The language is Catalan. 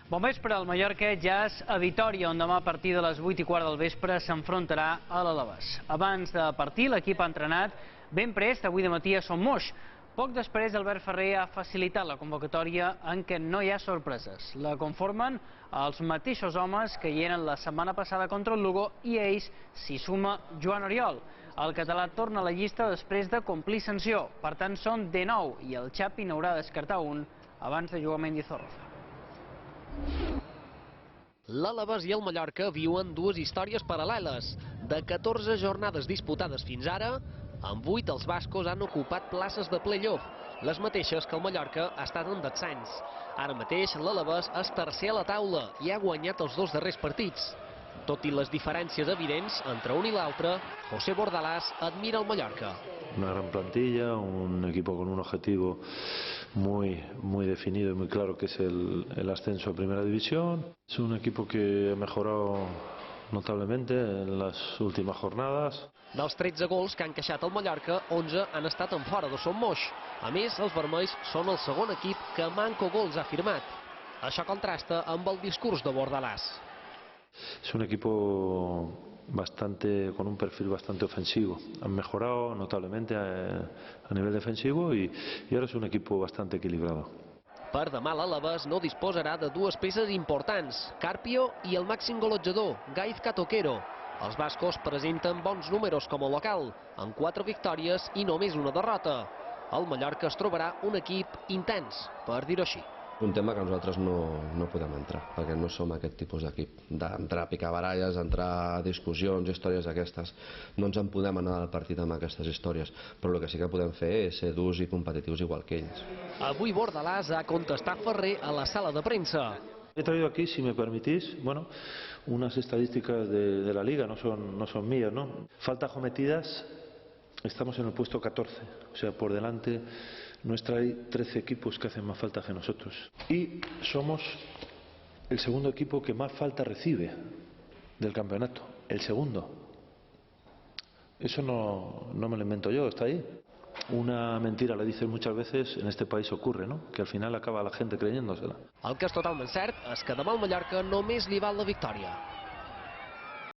Bon vespre, el Mallorca Jazz a Vitòria, on demà a partir de les 8:15 del vespre s'enfrontarà a l'Alavés. Abans de partir, l'equip ha entrenat ben prest avui de matí a Son Moix. Poc després, Albert Ferrer ha facilitat la convocatòria en què no hi ha sorpreses. La conformen els mateixos homes que hi eren la setmana passada contra el Lugo i a ells s'hi suma Joan Oriol. El català torna a la llista després de complir sanció. Per tant, són 19 i el Xapi n'haurà de descartar un abans de jugar a Mendizorroza. L'Alavés i el Mallorca viuen dues històries paral·leles. De 14 jornades disputades fins ara, amb 8 els bascos han ocupat places de play-off, les mateixes que el Mallorca ha estat en descens. Ara mateix l'Alavés és tercer a la taula i ha guanyat els dos darrers partits. Tot i les diferències evidents entre un i l'altre, José Bordalás admira el Mallorca. Una gran plantilla, un equipo con un objetivo muy definido y muy claro, que es el ascenso a Primera División. Es un equipo que ha mejorado notablemente en las últimas jornadas. Dels 13 gols que han encaixat el Mallorca, 11 han estat en fora de Son Moix. A més, els vermells són el segon equip que manco gols ha firmat. Això contrasta amb el discurs de Bordalás. Es un equipo con un perfil bastante ofensivo. Han mejorado notablemente a nivel defensivo y ahora es un equipo bastante equilibrado. Per demà l'Alavés no disposarà de dues peces importants, Carpio i el màxim golejador, Gaizka Toquero. Els bascos presenten bons números com a local, amb 4 victòries i només una derrota. El Mallorca es trobarà un equip intens, per dir-ho així. Un tema que nosaltres no podem entrar, perquè no som aquest tipus d'equip. D'entrar a picar baralles, entrar a discussions, històries d'aquestes. No ens en podem anar al partit amb aquestes històries, però el que sí que podem fer és ser durs i competitius igual que ells. Avui Bordalás ha contestat Ferrer a la sala de premsa. He traído aquí, si me permitís, unas estadísticas de la liga, no son mías, ¿no? Faltas cometidas, estamos en el puesto 14, o sea, por delante nuestra hay 13 equipos que hacen más falta que nosotros. Y somos el segundo equipo que más falta recibe del campeonato, el segundo. Eso no me lo invento yo, está ahí. Una mentira, la dicen muchas veces, en este país ocurre, ¿no? Que al final acaba la gente creyéndosela. El que és totalment cert és que demà al Mallorca només li val la victòria.